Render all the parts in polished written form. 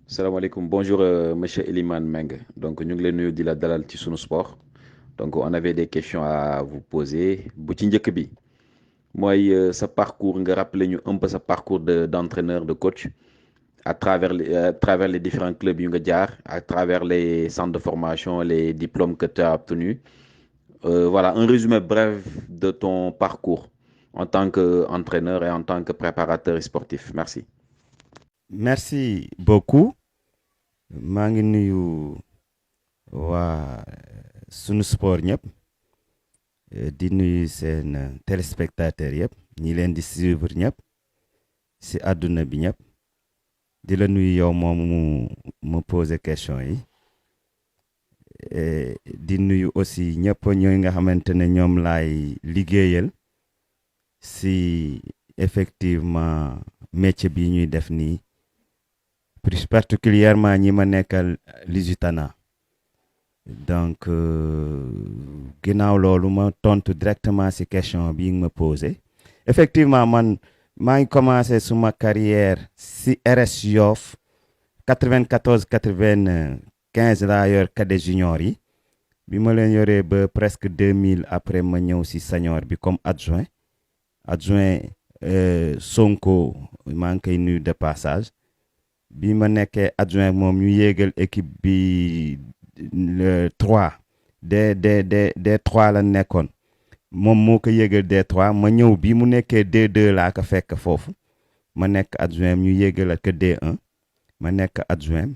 Salaamaaleykum, bonjour monsieur Eliman Meng. Donc ñu ngi leen nuyu di la dalal ci sunu sport. Donc on avait des questions à vous poser. Bu ci njëkk bi mooy sa parcours nga rappeler ñu un peu sa parcours d'entraîneur, de coach à travers les différents clubs yu nga jaar, à travers les centres de formation, les diplômes que tu as obtenus. Voilà, un résumé bref de ton parcours en tant qu'entraîneur et en tant que préparateur sportif. Merci. Merci beaucoup maa ngi nuyu waa sunu sport ñëpp di nuyu seen téléspectateurs yëpp ñi leen di suivre ñëpp ci àdduna bi ñëpp di la nuyu yow moom mu poser question yi di nuyu aussi ñëpp ñooy nga xamante ne ñoom laay liggéeyal ci effectivement métier bi ñuy def nii plus particulièrement ñi ma nekkal Lusitana donc ginnaaw loolu ma tontu directement ci question bi nga ma posé effectivement man maa ngi commencé suma carrière ci RS Yoff 94 95 laa yor cadet junior yi bi ma leen yoree ba presque 2000 après ma ñëw ci senior bi comme adjoint Sonko maa ngi koy nuyu de passage bi ma nekkee adjoint moom ñu yéegal équipe bi le 3 D3 la nekkoon moom moo ko yéegal D3 ma ñëw bi mu nekkee D2 laa ko fekk foofu ma nekk adjoint ñu yéegal ak D1 ma nekk adjoint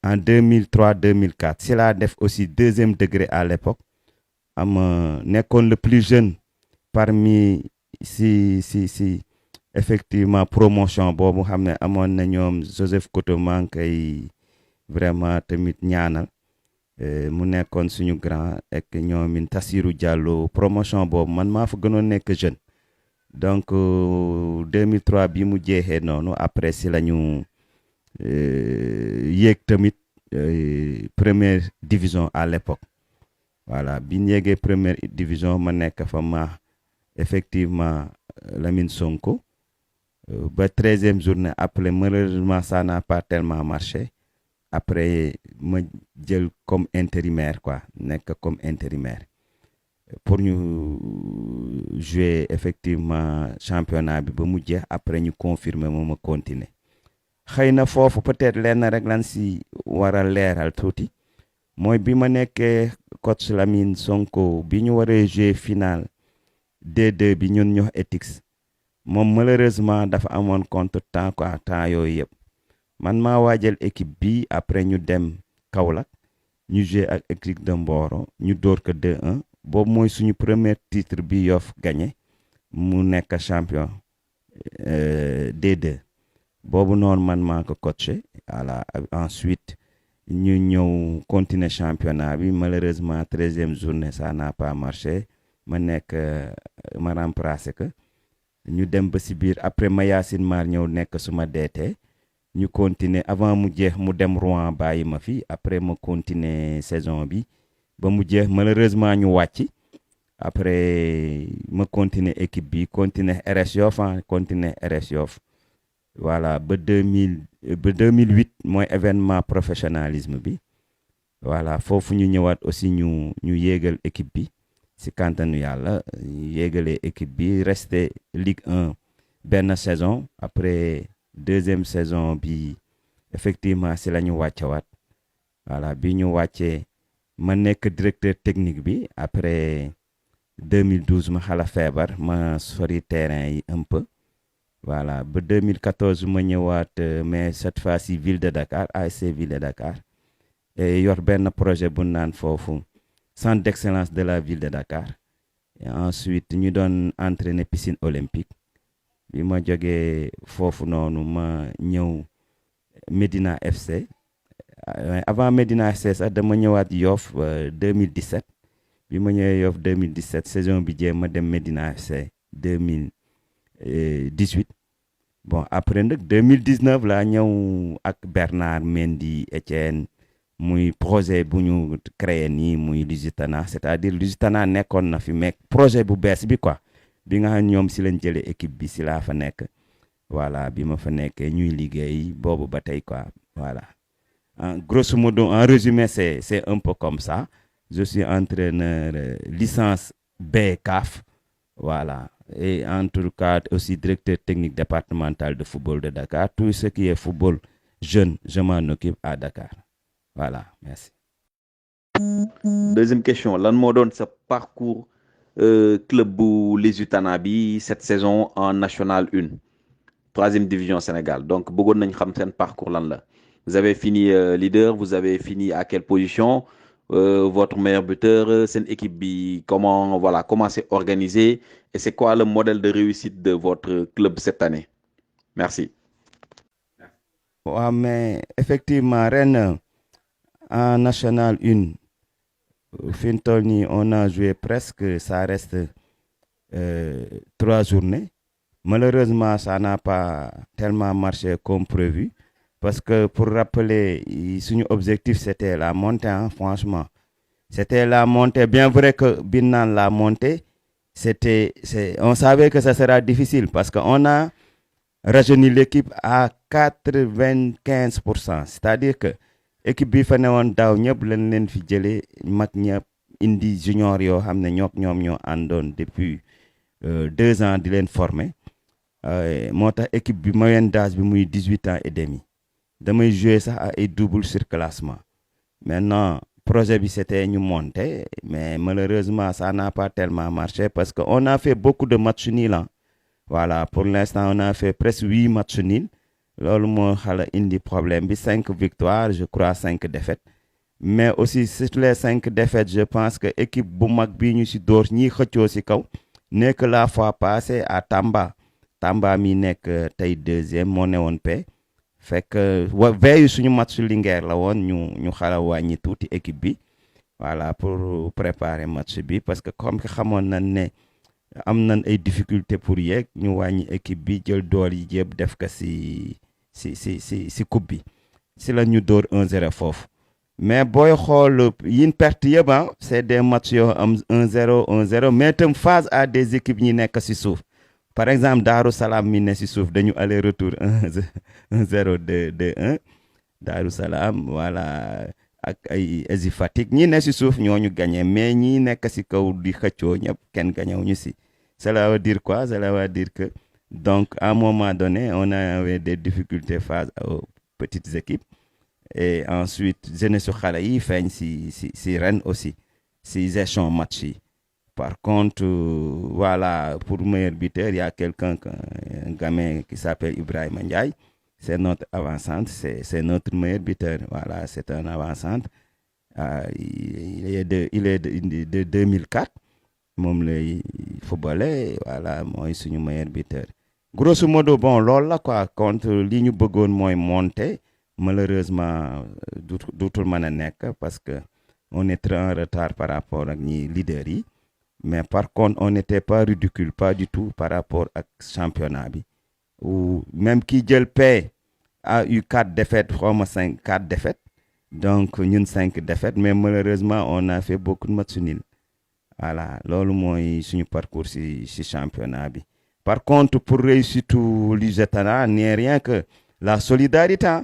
en 2003 2004 si laa def aussi deuxième degré à l'époque am nekkoon le plus jeune parmi si effectivement promotion boobu xam ne amoon na ñoom Joseph Koto maa ngi koy vraiment tamit ñaanal mu nekkoon suñu grand ak ñoomin Tassirou Diallo promotion boobu man maa fa gënoon nekk jeune donc 2003 bi mu jeexee noonu après si la ñu yéeg tamit première division à l'époque voilà bi ñu yéegee première division ma nekk fa ma effectivement Lamine Sonko ba 13e journée après malheureusement ça n'a pas tellement marché après ma jël comme intérimaire quoi nekk comme intérimaire pour ñu jouer effectivement championnat bi ba mu jeex après ñu confirmer ma continuer xëy na foofu peut-être lenn rek lan si war a leeral tuuti mooy bi ma nekkee coach Lamine Sonko bi ñu waree jouer final D2 bi ñun ñoo ethics moom malheureusement dafa amoon contre-temps quoi temps yooyu yëpp man maa waajal équipe bi après ñu dem Kaolack ñu joué ak équipe de Mboro ñu dóor ko 2-1 boobu mooy suñu premier titre bi Yoff gagné mu nekk champion D2 boobu noonu man maa ko coaché voilà ensuite ñu ñëw continuer championnat bi malheureusement 13e journée ça n'a pas marché ma nekk ma remplacé que ñu dem ba si biir après ma Yacine Mar ñëw nekk suma DT ñu continuer avant mu jeex mu dem Rouen bàyyi ma fi après ma continuer saison bi ba mu jeex malheureusement ñu wàcc après ma continuer équipe bi continuer RS Yoff continuer RS Yoff voilà ba 2008 mooy événement professionnalisme bi voilà foofu ñu ñëwaat aussi ñu yéegal équipe bi si kàntanu yàlla yéegalee équipe bi resté Ligue 1 benn saison après deuxième saison bi effectivement si la ñu wàccewaat voilà bi ñu wàccee ma nekk directeur technique bi après 2012 ma xala feebar ma sori terrain yi un peu voilà ba 2014 ma ñëwaat mais cette fois-ci ville de Dakar ASC ville de Dakar et yor benn projet bu naan foofu centre d'excellence de la ville de Dakar et ensuite ñu doon entraîner piscine olympique bi ma jógee foofu noonu ma ñëw Médina FC avant Médina FC sax dama ñëwaat Yoff 2017 bi ma ñëwee Yoff 2017 saison bi jee ma dem Médina FC 2018 bon après nag 2019 laa ñëw ak Bernard Mendy Etienne muy projet bu ñu créé nii muy Lusitana c'est-à-dire Lusitana nekkoon na fi mais projet bu bees bi quoi bi nga xam ñoom si lañ jëlee équipe bi si laa fa nekk voilà bi ma fa nekkee ñuy liggéey boobu ba tey quoi Voilà. Grosso modo, en résumé, c'est un peu comme ça. Je suis entraîneur licence B CAF. Voilà. Et en tout cas, aussi directeur technique départemental de football de Dakar. Tout ce qui est football jeune, je m'en occupe à Dakar. Voilà, merci. Deuxième question, lan moo doon sa parcours club bu Lusitana bi cette saison en National 1, troisième division Sénégal. Donc bëggoon nañ xam seen parcours lan la. Vous avez fini leader, vous avez fini à quelle position? Votre meilleur buteur, seen équipe bi comment c'est organisé et c'est quoi le modèle de réussite de votre club cette année? Merci. Ouais, mais effectivement, Rennes en National 1, Fintoni, on a joué presque, ça reste 3 journées. Malheureusement, ça n'a pas tellement marché comme prévu. Parce que pour rappeler, son objectif c'était la montée, hein, franchement. C'était la montée. Bien vrai que Binan la montée, on savait que ça sera difficile parce qu'on a rajeuni l'équipe à 95%. C'est-à-dire que l'équipe bi fa newoon daaw ñëpp lañ leen fi jëlee mag ñëpp indi junior yoo xam ne ñoom ñoo àndoon depuis 2 ans di leen former moo tax équipe bi moyenne d'âge bi muy 18 ans et demi damay jouer ça à ay double surclassement. Maintenant projet bi c'était ñu monter mais malheureusement ça n'a pas tellement marché parce que on a fait beaucoup de matchs nuls hein. Voilà, pour l'instant on a fait presque 8 matchs nuls. Loolu moo xala indi problème bi 5 victoires je crois 5 défaites. Mais aussi sur les 5 défaites je pense que équipe bu mag bi ñu ci door ñi xëccoo ci kaw nekk la fois passée à Tamba mi nekk tey deuxième moo ne woon paix fekk veille suñu match Linguère la woon ñu xala wàññi tuuti équipe bi voilà pour préparer match bi parce que comme que xamoon nañ ne am nañ ay difficultés pour yeeg ñu wàññi équipe bi jël dool yi yëpp def ko si coupe bi si la ñu door 1-0 foofu mais booy xool yin perte yëpp c'est des matchs yoo am 1-0 1-0 mais itam face à des équipes ñi nekk si suuf par exemple Darou Salam mi ne si suuf dañu aller retour 1-0 2-1 Darou Salam voilà ak ay Ezi Fatick ñi ne si suuf ñooñu gagné mais ñi nekk si kaw di xëccoo ñëpp kenn gagnéwuñu si. Cela veut dire quoi? Cela veut dire que donc à un moment donné on avait des difficultés face aux petites équipes et ensuite jeunesse xale yi feeñ si Rennes aussi si gestion match yi. Par contre voilà pour meilleur buteur il y a quelqu'un un gamin qui s'appelle Ibrahima Ndiaye. C'est notre avant-centre, c'est notre meilleur buteur. Voilà, c'est un avant-centre. Il est de 2004. Moom lay footballé voilà mooy suñu meilleur buteur. Grosso modo bon loolu la quoi contre li ñu bëggoon mooy monter malheureusement dootul mën a nekk parce que on est très en retard par rapport ak ñi leaders yi mais par contre on n'était pas ridicule pas du tout par rapport ak championnat bi ou même qui jël paie a eu 4 défaites, 4 défaites. Donc, nous 5 défaites, mais malheureusement, on a fait beaucoup de matchs nuls. Voilà, c'est notre parcours si championnat. Par contre, pour réussir tout l'Uzetana, n'est rien que la solidarité,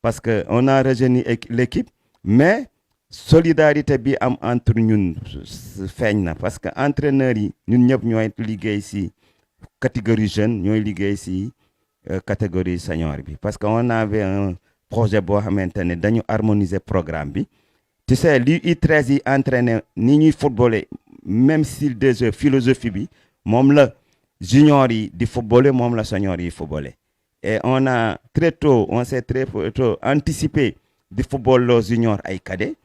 parce qu'on a rejoint l'équipe, mais solidarité bi am entre nous, parce que entraîneurs, nous sommes ligués ici, catégorie jeune, nous sommes ligués ici. Catégorie senior bi parce qu'on avait un projet boo xamante ne dañu harmoniser programme bi tu sais li U13 yi entraîné ni ñuy footballer même style de jeu philosophie bi moom la junior yi di footballer moom la senior yi footballer et on a très tôt on s'est très tôt anticipé di football loo junior ay cadet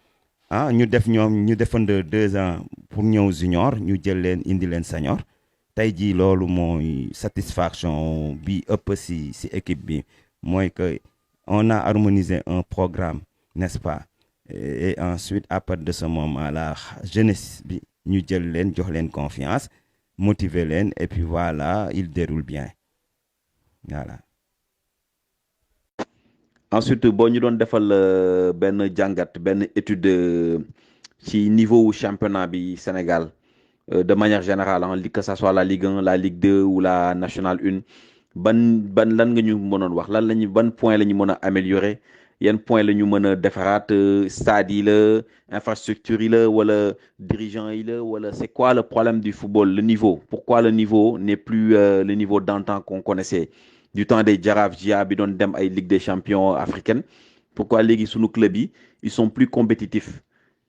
ñu def ñoom ñu defandoo 2 ans pour ñëw junior ñu jël leen indi leen senior tey jii loolu mooy satisfaction bi ëpp si équipe bi mooy que on a harmonisé un programme n'est-ce pas et ensuite à partir de ce moment là jeunesse bi ñu jël leen jox leen confiance motiver leen et puis voilà il déroule bien voilà. Ensuite boo ñu doon defal benn jàngat benn étude ci niveau championnat bi Sénégal. De manière générale que ça soit la Ligue 1 la Ligue 2 ou la Nationale 1 ban lan nga ñu mënoon wax ban point la ñu mën a améliorer yan point la ñu mën a defaraat stade yi la infrastructure yi la wala dirigeant yi la wala c'est quoi le problème du football, le niveau, pourquoi le niveau n'est plus le niveau d'antan qu'on connaissait du temps des Jaraaf Jia bi doon dem ay Ligue des champions africaine, pourquoi léegi sunu club yi ils sont plus compétitifs,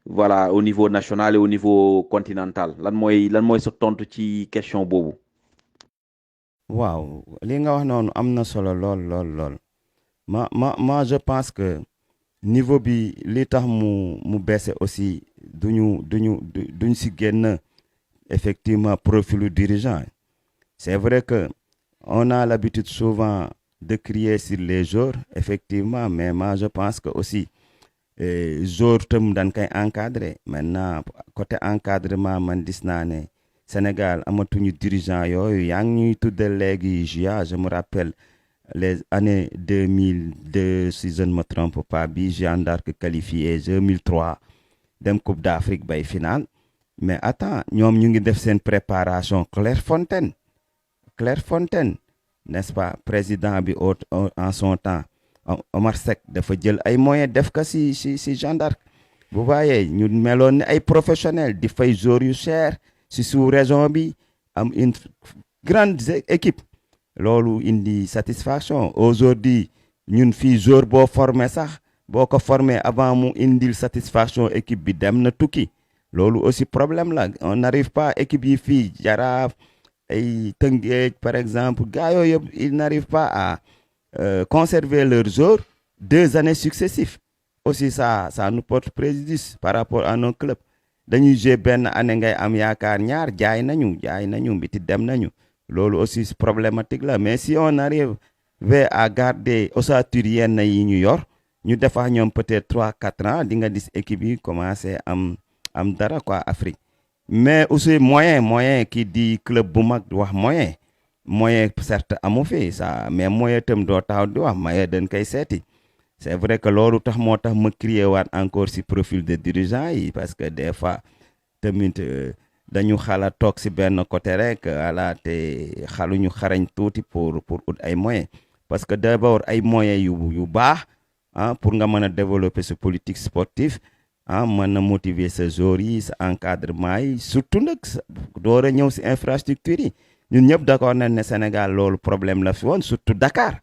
voilà, au niveau national et au niveau continental. Lan mooy sa tontu ci question boobu. waaw li nga wax noonu am na solo lool lool lool ma je pense que niveau bi li tax mu baissé aussi duñ si génn effectivement profilu dirigeant. C'est vrai que on a l'habitude souvent de crier sur les joueurs effectivement, mais moi je pense que aussi joueur tam dañ koy encadrer. Maintenant côté encadrement man gis naa ne Sénégal amatuñu dirigeant yooyu. Yaa ngi ñuy tudde léegi JA, je me rappelle les années 2002 si je ne me trompe pas bi Jeanne d'Arc qualifié 2003 dem Coupe d'Afrique bay final. Mais attends, ñoom ñu ngi def seen préparation Clairefontaine, n'est-ce pas, président bi en son temps Omar Seck dafa jël ay moyens def ko si Jeanne d'Arc. Vous voyez ñu meloon ni ay professionnels di fay joueurs yu cher si sous-région bi, am une grande équipe. Loolu indi satisfaction. Aujourd'hui ñun fii joueur boo formé sax boo ko formé avant mu indil satisfaction équipe bi dem na tukki. Loolu aussi problème la. On n'arrive pas, équipe yi fii Jaraaf ay Tëngéej par exemple, gars yooyu yëpp ils n'arrivent pas à conserver leurs joueurs 2 années successives. Aussi ça nous porte préjudice par rapport à nos clubs. Dañuy jouer benn année ngay am yaakaar ñaar jaay nañu biti dem nañu. Loolu aussi problématique la. Mais si on arrive à garder ossature yenn yi ñu yor, ñu defa ñoom peut-être 3-4 ans di nga gis équipe yi commencé am dara quoi Afrique. Mais aussi moyen qui dit club bu mag wax moyen certes amu fi ça, mais moyen tam doo taxaw di wax moyen dañ koy seeti. C'est vrai que loolu tax moo tax ma crier waat encore si profil de dirigeant yi, parce que des fois tamit dañu xala toog si benn côté rek voilà te xaluñu xarañ tuuti pour ut ay moyens. Parce que d'abord ay moyens yu baax pour nga mën a développer sa politique sportive, mën na motiver sa joueurs yi, sa encadrement yi, surtout nag door a ñëw si infrastructure yi. Ñun ñëpp d'accord nañ ne Sénégal loolu problème la fi woon, surtout Dakar,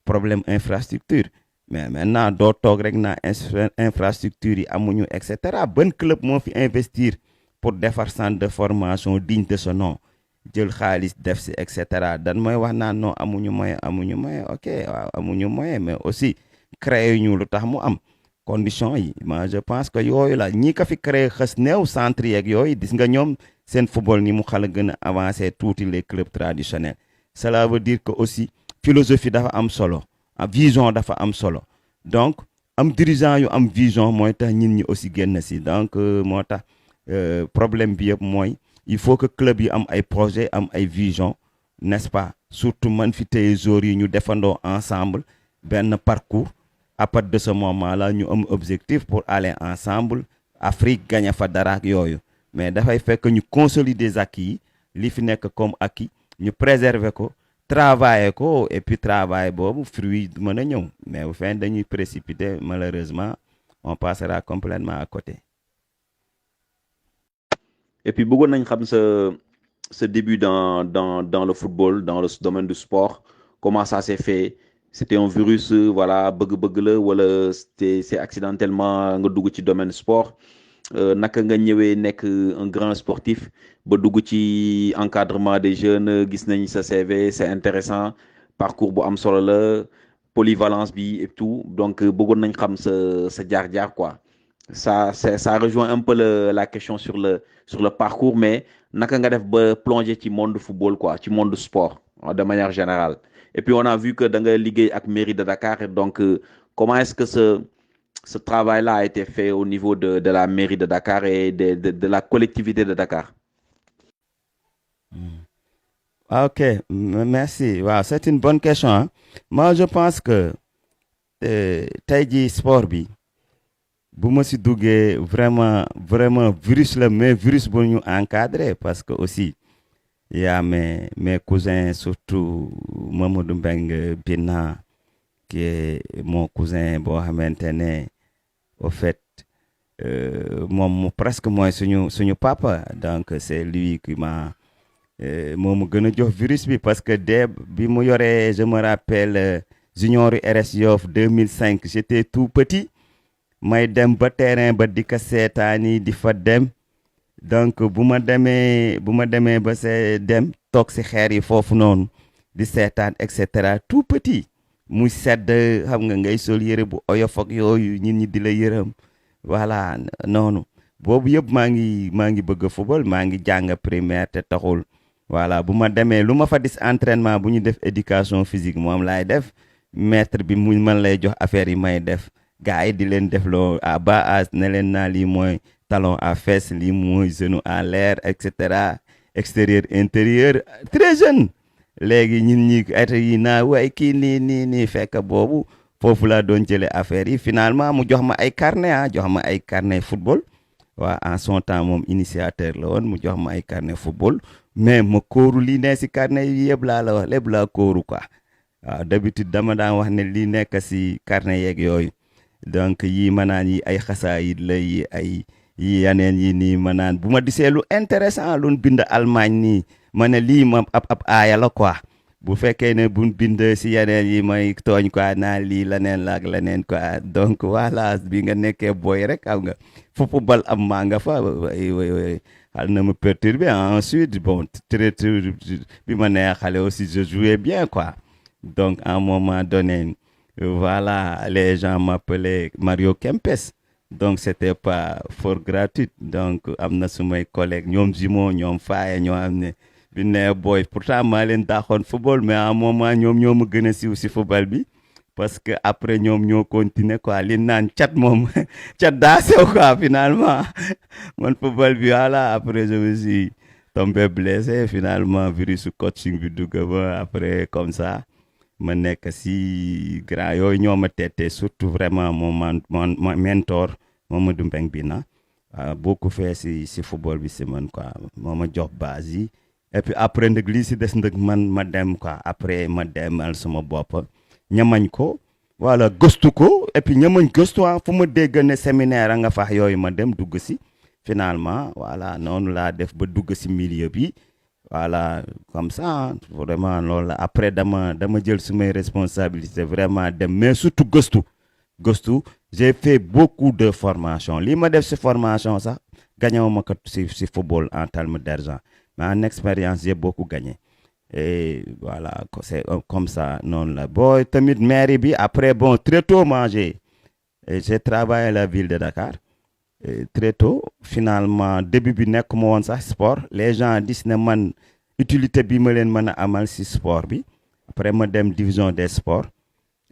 problème infrastructure. Mais maintenant doo toog rek na infrastructure yi amuñu et cetera. Ban club moo fi investir pour defar centre de formation digne de ce nom, jël xaalis def si et cetera. Dan mooy wax naan non amuñu moyen ok waaw amuñu moyen, mais aussi créer ñu lu tax mu am condition yi. Moi je pense que yooyu la ñi ko fi créer xës néew centre yeeg yooyu gis nga ñoom seen football ni mu xala gën a avancé tuuti les clubs traditionnels. Cela veut dire que aussi philosophie dafa am solo, vision dafa am solo. Donc am dirigeant yu am vision mooy tax ñin ñi aussi génn si. Donc moo tax problème bi yëpp mooy il faut que club yi am ay projet am ay vision, n'est-ce pas, surtout man fi téye joueurs yi ñu defandoo ensemble benn parcours. À partir de ce moment-là ñu am objectif pour aller ensemble Afrique gagner fa dara ak yooyu. Mais dafay fekk ñu consolider des acquis li fi nekk comme acquis ñu préserver ko, travailler ko, et puis travail boobu fruit mën a ñëw. Mais bu fekkee dañuy précipiter, malheureusement on passera complètement à côté. Et puis bëggoon nañ xam sa début dans le football, dans le domaine du sport, comment ça s'est fait? C'était un virus, voilà, bëgg-bëgg la wala c'est accidentellement nga dugg ci domaine sport? Naka nga ñëwee nekk un grand sportif ba dugg ci encadrement des jeunes, gis nañ sa CV, c'est intéressant, parcours bu am solo la, polyvalence bi et tout. Donc bëggoon nañ xam sa jaar-jaar quoi. Ça rejoint un peu la question sur le parcours, mais naka nga def ba plonger ci monde football quoi, ci monde sport de manière générale. Et puis on a vu que da nga liggéey ak mairie de Dakar, donc comment est-ce que ce travail-là a été fait au niveau de la mairie de Dakar et de la collectivité de Dakar? Ok, merci. Wow, c'est une bonne question, hein? Moi je pense que tey jii sport bi bu ma si duggee vraiment virus la, mais virus bu ñu encadré, parce que aussi il y a mes cousins, surtout Mamadou Mbengue, Bina, qui est mon cousin boo xamante ne au fait moom presque mooy suñu papa donc c'est lui qui m'a moo ma gën a jox virus bi parce que dès bi mu yoree je me rappelle junior RS Yoff 2005 j'étais tout petit may dem ba terrain ba di ko seetaani di fa dem donc bu ma demee ba see dem toog si xeer yi foofu noonu di seetaan et cetera tout petit muy sedd xam nga ngay sol yëre bu oyof ak yooyu nit ñi di la yërëm voilà noonu boobu yëpp maa ngi bëgg football maa ngi jàng primaire te taxul voilà bu ma demee lu ma fa dis entraînement bu ñu def éducation physique moom laay def maître bi mu man lay jox affaire yi may def gars yi di leen def loo à bas âge ne leen naa lii mooy talon à fesse lii mooy genou à l'air et cetera extérieur intérieur très jeune léegi ñun ñi at yi naa waaye kii nii fekk boobu foofu laa doon jëlee affaire yi finalement mu jox ma ay carnet jox ma ay carnet football waaw en son temps moom initiateur la woon mu jox ma ay carnet football mais ma kóoru lii ne si carnet yi yëpp laa la wax lépp laa kóoru quoi waaw d'habitude dama daan wax ne lii nekk si carnet yeeg yooyu donc yii ma naan yi ay xasaayit la yi ay yi yaneen yi nii ma naan bu ma disee lu intéressant lu bind Allemagne nii ma ne lii ma ab aaya la quoi bu fekkee ne buñ bind si yeneen yi may tooñ quoi naa lii leneen la ak leneen quoi donc voilà bi nga nekkee booy rek xam nga football am maa nga fa xal na ma perturbé ensuite bon très bi ma nee xale aussi je jouais bien quoi donc à un moment donné voilà les gens m'appelaient Mario Kempes donc c'était pas fort gratuit donc am na sumay collègues ñoom Jimo ñoom Faye ñoo am ne bi ne booy pourtant maa leen daaxoon football mais à un moment ñoo ma gën a siiw si football bi parce que après ñoom ñoo continuer quoi li naan cat moom cat daa sew quoi finalement man football bi voilà après je me suis tombé blessé finalement virus coaching bi dugg ba après comme ça ma nekk si grand yooyu ñoo ma teete surtout vraiment mon mentor Mamadou Mbengue bi na beaucoup fait si football bi si man quoi moo ma jox base yi et puis après ndëg lii si des ndëg man ma dem quoi après ma demal sama bopp ñamañ ko voilà gëstu ko et puis ñamañ gëstu fu ma dégg ne séminaire a nga fax yooyu ma dem dugg si finalement voilà noonu laa def ba dugg si milieu bi voilà comme ça vraiment loolu la après dama jël sumay responsabilité vraiment dem mais surtout gëstu j'ai fait beaucoup de formation lii ma def si formation sax gañewu ma ko si football en termes d'argent mais en expérience j'ai beaucoup gagné et voilà c'est comme ça noonu la boo tamit mairie bi après bon très tôt j'ai travaillé à la ville de Dakar et très tôt finalement début bi nekkuma woon sax sport les gens dis ne man utilité bi ma leen mën a amal si sport bi après ma dem division des sports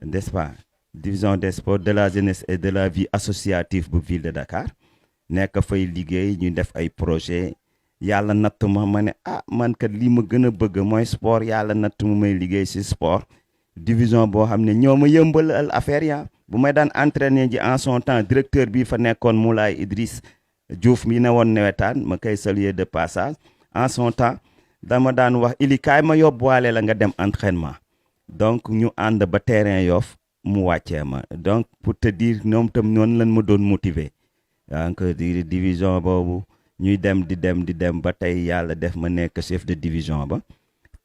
n'est-ce pas division des sports de la jeunesse et de la vie associative bu ville de Dakar nekk fay liggéey ñu def ay projet yàlla natt ma ne man kat lii ma gën a bëgg mooy sport yàlla natt mu may liggéey si sport division boo xam ne ñoo ma yëmbal affaire ya bu may daan entraîner ji en son temps directeur bi fa nekkoon Moulay Idriss Diouf mi ne woon nawetaan ma koy saluer de passage en son temps dama daan wax ili kaay ma yóbbuwaale la nga dem entraînement donc ñu ànd ba terrain Yoff mu wàccee ma donc pour te dire ñoom tam noonu lañ ma doon motiver donc division boobu ñuy dem di dem ba tey yàlla def ma nekk chef de division ba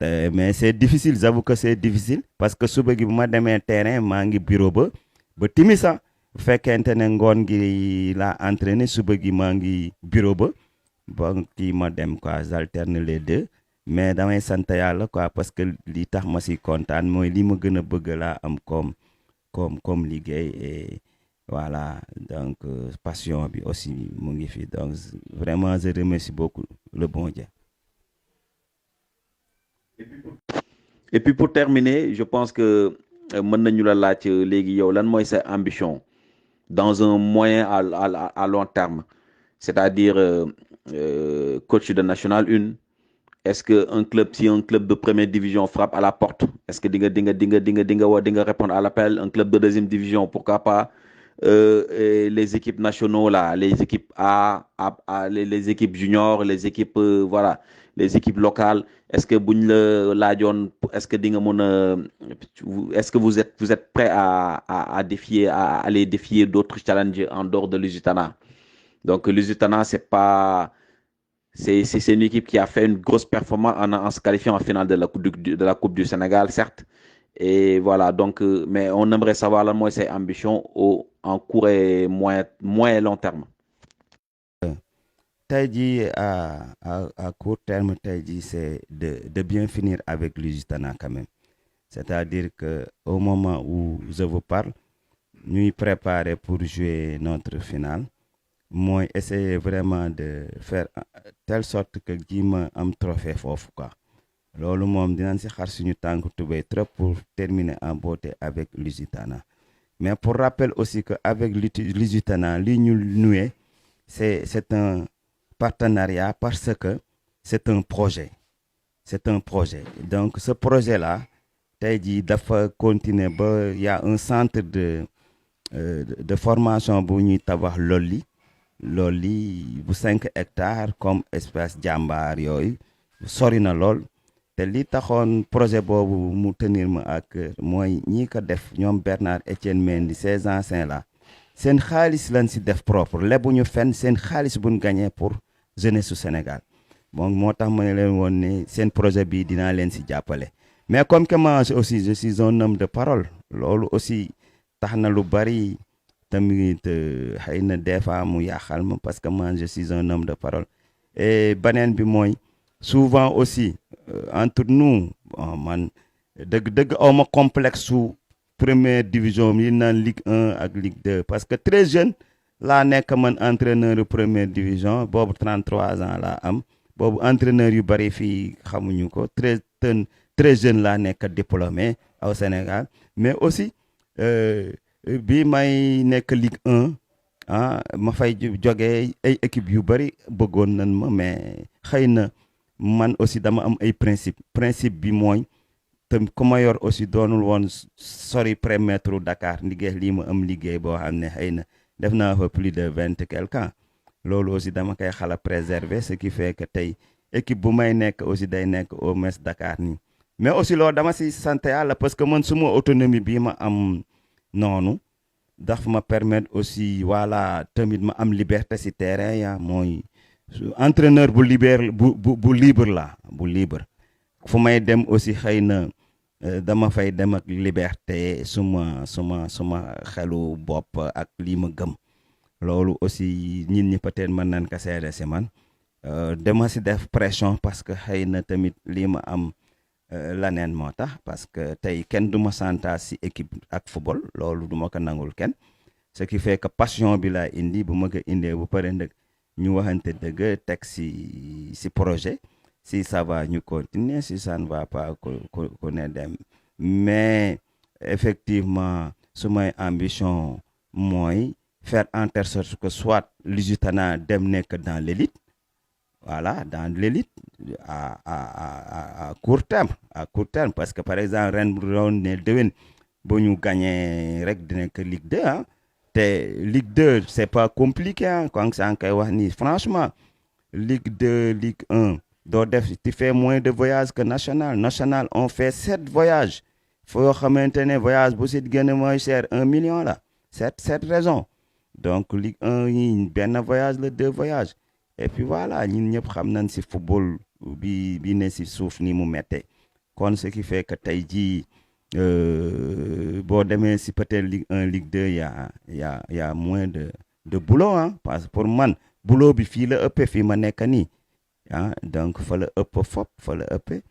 mais c'est difficile j'avoue que c'est difficile parce que suba gi bu ma demee terrain maa ngi bureau ba timisa bu fekkente ne ngoon gi laa entraîné suba gi maa ngi bureau ba kii ma dem quoi j'alterne les deux mais damay sant yàlla quoi parce que li tax ma si kontaan mooy li ma gën a bëgg laa am comme liggéey et voilà donc passion bi aussi mu ngi fi donc vraiment je remercie beaucoup le bon Dieu. Et puis pour terminer je pense que mën nañu la laaj léegi yow lan mooy sa ambition dans un moyen à long terme c'est-à-dire coach de National 1 est-ce que si un club de première division frappe à la porte est-ce que di nga répondre à l'appel un club de deuxième division pourquoi pas les équipes nationaux là les équipes A les équipes juniors les équipes voilà les équipes locales est-ce que buñ la laajoon est-ce que di nga mën a est-ce que vous êtes prêt à défier à aller défier d'autres challenges en dehors de Lusitana. Donc Lusitana c'est une équipe qui a fait une grosse performance en se qualifiant en finale de la Coupe du Sénégal, certes. Et voilà, donc, mais on aimerait savoir là, moi, ses ambitions en court et moyen et long terme. Tey jii à court terme tey jii c'est de bien finir avec Lusitana quand même. C'est-à-dire que au moment où je vous parle ñuy préparer pour jouer notre finale mooy essayer vraiment de faire telle sorte que jima am trophée foofu quoi. Loolu moom dinañ si xar suñu tànk tubéy trop pour terminer en beauté avec Lusitana. Mais pour rappel aussi que avec Lusitana li ñu noué c'est un partenariat parce que c'est un projet. C'est un projet. Donc ce projet-là tey jii dafa continuer ba y a un centre de formation bu ñuy tabax Loli bu 5 hectares comme espace jàmbaar yooyu sori na lool te li taxoon projet boobu mu tenir ma à cœur mooy ñi ko def ñoom Bernard Etienne Mendy ces anciens là seen xaalis lañ si def propre lebuñu fenn seen xaalis buñ gagné pour jeunesse su Sénégal bon moo tax ma leen woon ne seen projet bi dinaa leen si jàppale mais comme que moi aussi je suis un homme de parole loolu aussi tax na lu bari tamit xëy na des fois mu yàqal ma parce que moi je suis un homme de parole et beneen bi mooy souvent aussi entre nous bon man dëgg awma complexe su première division yi naan Ligue 1 ak Ligue 2 parce que très jeune laa nekk man entraîneur première division boobu 33 ans laa am boobu entraîneur yu bari fii xamuñu ko très jeune laa nekk diplômé au Sénégal mais aussi bi may nekk Ligue 1 ma fay jógee ay équipe yu bari bëggoon nañ ma mais xëy na man aussi dama am ay principe bi mooy te ku ma yor aussi doonul woon sori prémétro Dakar liggéey lii ma am liggéey boo xam ne xëy na def naa fa plus de 20 et quelque ans loolu aussi dama koy xala préserver ce qui fait que tey équipe bu may nekk aussi day nekk au moins Dakar nii mais aussi loolu dama si sant yàlla parce que man suma autonomie bii ma am noonu daf ma permettre aussi voilà tamit ma am liberté si terrain ya mooy entraîneur bu libre la bu libre fu may dem aussi xëy na dama fay dem ak liberté suma xelu bopp ak lii ma gëm loolu aussi nit ñi peut-être mën nañ ko seede si man dama si def pression parce que xëy na tamit lii ma am laneen moo tax parce que tey kenn du ma santaa si équipe ak football loolu du ma ko nangul kenn ce qui fait que passion bi laa indi bu ma ko indee bu pare ndëg ñu waxante dëgg teg si projet si ça va ñu continuer si ça ne va pas ko ne dem mais effectivement su may ambition mooy faire en telle sorte que soit Lusitana dem nekk dans l'élite voilà dans l'élite à court terme parce que par exemple ren roon ne déwén bu ñu gagné rek dina ko Ligue 2 te Ligue 2 c'est pas compliqué quand ça koy wax ni franchement Ligue 2 Ligue 1 doo def tu fais moins de voyages que national on fait 7 voyages foo xamante ne voyage bu si gën a mooy cher 1 million la 7 raisons donc Ligue 1 yi benn voyage la 2 voyages et puis voilà ñun ñëpp xam nañ si football bi ne si suuf ni mu méttee kon ce qui fait que tey jii boo demee si peut-être Ligue 1 Ligue 2 y a moins de boulot parce que pour man boulot bi fii la ëppee fii ma nekk nii donc fa la ëpp fa la ëppee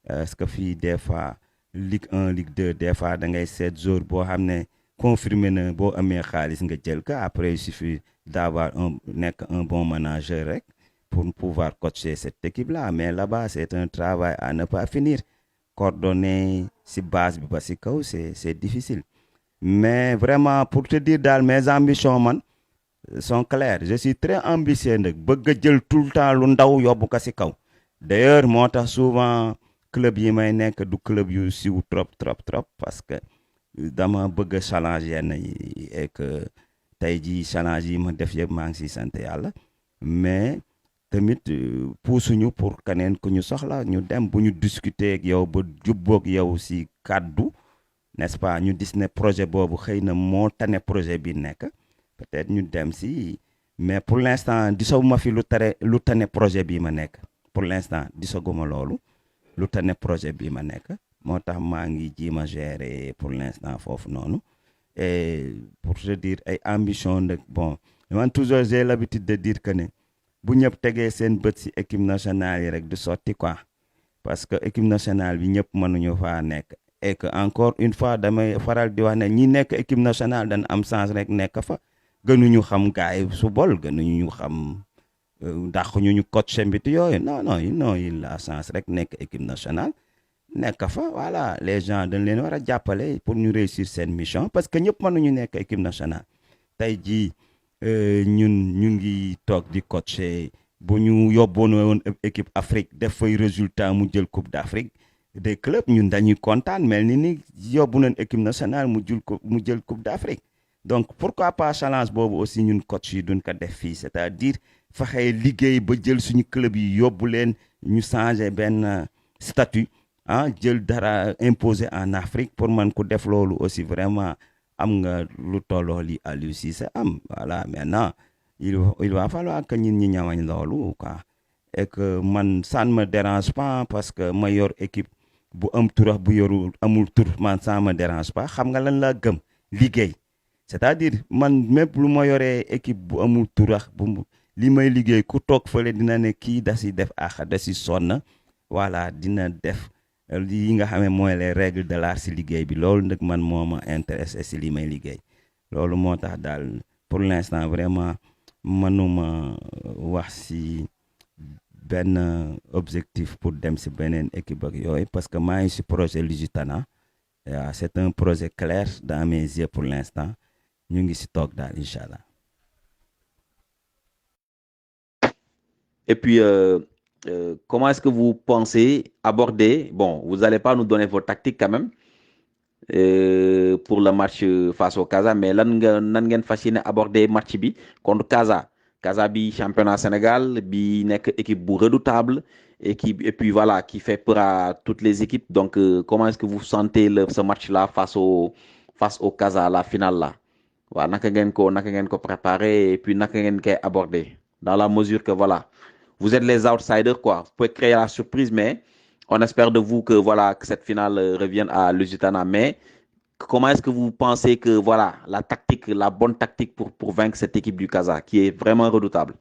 parce que fii des fois Ligue 1 Ligue 2 des fois da ngay seet jour boo xam ne confirmé na boo amee xaalis nga jël ko après il suffit d'avoir un bon manager rek pour pouvoir coacher cette équipe-là mais là-bas c'est un travail à ne pas finir coordonner si base bi ba si kaw c'est difficile mais vraiment pour te dire daal mes ambitions man sont claires je suis très ambitieux nag bëgg a jël tout le temps lu ndaw yóbbu ko si kaw d'ailleurs moo tax souvent club yi may nekk du club yu siw trop parce que dama bëgg a challenge yenn yi et que tey jii challenge yi ma def yëpp maa ngi si sant yàlla mais tamit puusuñu pour keneen ku ñu soxla ñu dem bu ñu discuter ak yow ba jubboog yow si kàddu n'est-ce pas ñu gis ne projet boobu xëy na moo tane projet bi nekk peut-être ñu dem si mais pour l'instant gisaguma fi lu tane projet bi ma nekk pour l'instant gisaguma loolu lu tane projet bi ma nekk moo tax maa ngi jéem a gérer pour l'instant foofu noonu et pour te dire ay ambition nag bon man toujours j'ai l'habitude de dire que ne bu ñëpp tegee seen bët si équipe nationale yi rek du sotti quoi parce que équipe nationale bi ñëpp mënuñu faa nekk et que encore une fois damay faral di wax ne ñi nekk équipe nationale dañ am chance rek nekk fa gënuñu xam gaay su bol gënuñu xam ndax ñu coach mbit yooyu non il a chance rek nekk équipe nationale nekk fa voilà les gens dañ leen war a jàppale pour ñu réussir seen mission parce que ñëpp mënuñu nekk équipe nationale tey jii ñun ñu ngi toog di coacher bu ñu yóbboon woon équipe Afrique def fay résultat mu jël coupe d'Afrique des clubs ñun dañuy kontaan mel ni yóbbu nañ équipe nationale mu jël coupe d'Afrique donc pourquoi pas challenge boobu aussi ñun coach yi duñ ko def fii c'est-à-dire fexe liggéey ba jël suñu club yi yóbbu leen ñu changer benn statut jël dara imposé en Afrique pour man ku def loolu aussi vraiment am nga lu tolloo li Aliou Cissé am voilà maintenant il va falloir que ñun ñi ñamañ loolu quoi et que man ça ne me dérange pas parce que ma yor équipe bu am tur bu yorul amul tur man ça me dérange pas xam nga lan laa gëm liggéey c'est-à-dire man même lu ma yoree équipe bu amul tur bu li may liggéey ku toog fële dina ne kii da si def da si sonn voilà dina def yi nga xam ne mooy les règles de l'art si liggéey bi loolu nag man moo ma intéressé si li may liggéey loolu moo tax daal pour l'instant vraiment mënuma wax si benn objectif pour dem si beneen équipe ak yooyu parce que maa ngi si projet Lusitana c'est un projet clair dans mes yeux pour l'instant ñu ngi si toog daal incha allah. Et puis comment est-ce que vous pensez aborder, bon, vous n'allez pas nous donner vos tactiques quand même pour le match face au Casa, mais nan ngeen fas yéene aborder match bi contre Casa bi championnat Sénégal bi nekk équipe bu redoutable et puis voilà qui fait peur à toutes les équipes, donc comment est-ce que vous sentez ce match-là face au Casa, la finale là, waaw naka ngeen ko préparer et puis naka ngeen koy aborder dans la mesure que voilà vous êtes les outsiders, quoi. Vous pouvez créer la surprise, mais on espère de vous que voilà que cette finale revienne à Lusitana. Mais comment est-ce que vous pensez que voilà la bonne tactique pour vaincre cette équipe du Casa qui est vraiment redoutable?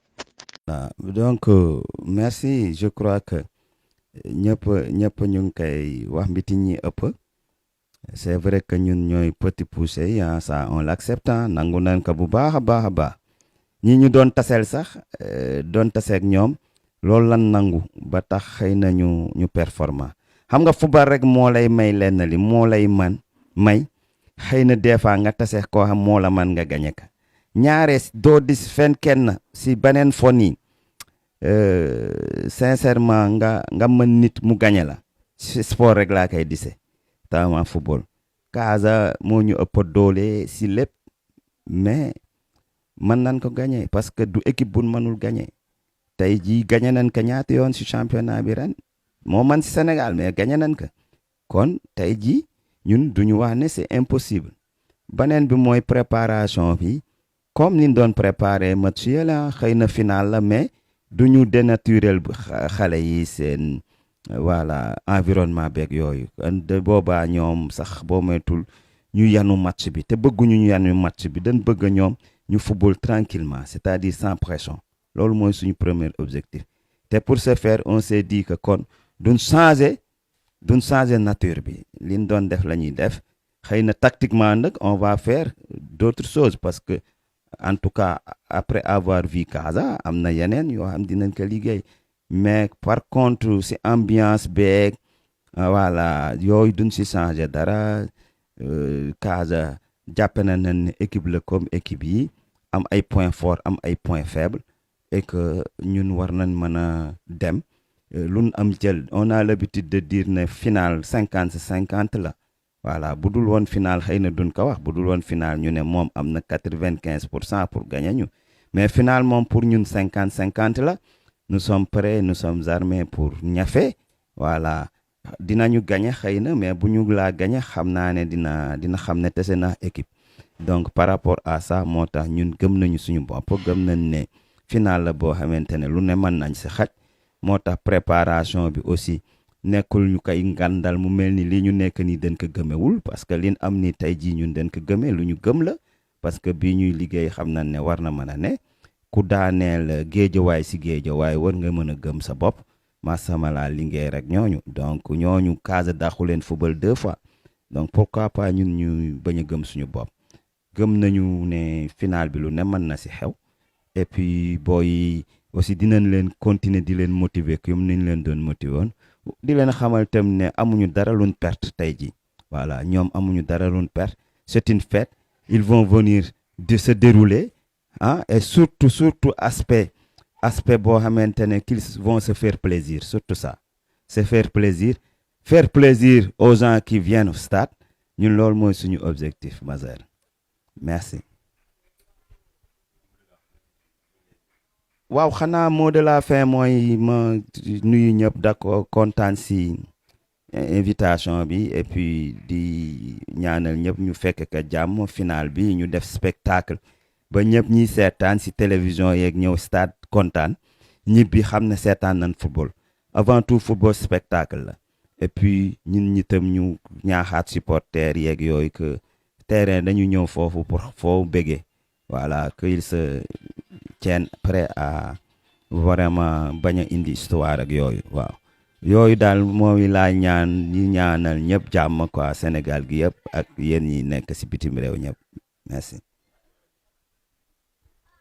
Donc merci, je crois que ñëpp ñu ngi koy wax mbiti ñi ëpp. C'est vrai que ñun ñooy petit poussé ça on l'accepte nangu nañ ko bu baax a baax ñi ñu doon taseel sax doon taseeg ñoom loolu lan nangu ba tax xëy na ñu performant xam nga football rek moo lay may lenn li moo lay may xëy na des fois nga taseeg koo xam moo la man nga gañe ka ñaare doo dis fen kenn si beneen fon yi sincèrement nga mën nit mu gañe la si sport rek laa koy dise tama football Casa moo ñu ëpp doole si lépp mais mën nañ ko gagné parce que du équipe bu mënul gagné tey jii gagné nañ ko ñaata yoon si championnat bi ren moo man si Sénégal mais gagné nañ ko kon tey jii ñun duñu wax ne c'est impossible beneen bi mooy préparation bi comme ni ñu doon préparer match yi la xëy na final la mais duñu dénaturel xale yi seen voilà environnement beeg yooyu de boobaa ñoom sax boo moytul ñu yanu match bi te bëgguñu ñu yanu match bi dañ bëgg ñoom ñu football tranquillement c'est-à-dire sans pression loolu mooy suñu premier objectif te pour ce faire on s'est dit que kon duñ changer nature bi liñ doon def la ñuy def xëy na tactiquement nag on va faire d'autres choses parce que en tout cas après avoir vu Casa am na yeneen yoo xam dinañ ko liggéey mais par contre si ambiance beeg voilà yooyu duñ si changer dara Casa jàppe na ne équipe la comme équipe yi am ay points forts am ay points faibles et que ñun war nañ mën a dem luñ am jël on a l'habitude de dire ne final 50-50 la voilà bu dul woon final xëy na duñ ko wax bu dul woon final ñu ne moom am na 95% pour gagner ñu mais final moom pour ñun 50-50 la nous sommes prêts, nous sommes armés pour ñafe voilà dinañu gagné xëy na mais bu ñu laa gagné xam naa ne dina xam ne tese na équipe donc par rapport à ça moo tax ñun gëm nañu suñu bopp gëm nañ ne final la boo xamante ne lu ne mën nañ si xaj moo tax préparation bi aussi nekkul ñu koy ngandal mu mel ni lii ñu nekk nii dañ ko gëmewul parce que liñ am ni tey jii ñun dañ ko gëmee lu ñu gëm la parce que bii ñuy liggéey xam nañ ne war na mën a ne ku daaneel géejawaay si géejawaay war nga mën a gëm sa bopp masamala Linguère rek ñooñu donc ñooñu Casa dàqu leen football 2 fois donc pourquoi pas ñun ñu bañ a gëm suñu bopp gëm nañu ne final bi lu ne mën na si xew et puis booy aussi dinañ leen continuer di leen motiver comme niñ leen doon motiver woon di leen xamal tam ne amuñu dara luñ perte tey ji voilà ñoom amuñu dara luñ perte c'est une fête ils vont venir de se dérouler et surtout aspect boo xamante ne qu'ils vont se faire plaisir surtout ça c'est faire plaisir aux gens qui viennent au stade ñun loolu mooy suñu objectif Mazer merci waaw xanaa mot de la fin mooy ma nuyu ñëpp d'accord kontaan si invitation bi et puis di ñaanal ñëpp ñu fekk ka jàmm final bi ñu def spectacle ba ñëpp ñiy seetaan si télévision yeeg ñëw stade kontaan ñibbi xam ne seetaan nañ football avant tout football spectacle la et puis ñun ñi tam ñu ñaaxaat supporters yeeg yooyu que terrain dañu ñëw foofu pour foo bëggee voilà qu'ils se tiennent prêts à vraiment bañ a indi histoire ak yooyu waaw yooyu daal mooy laa ñi ñaanal ñëpp jàmm quoi Sénégal gi yëpp ak yéen ñi nekk si bitim réew ñëpp merci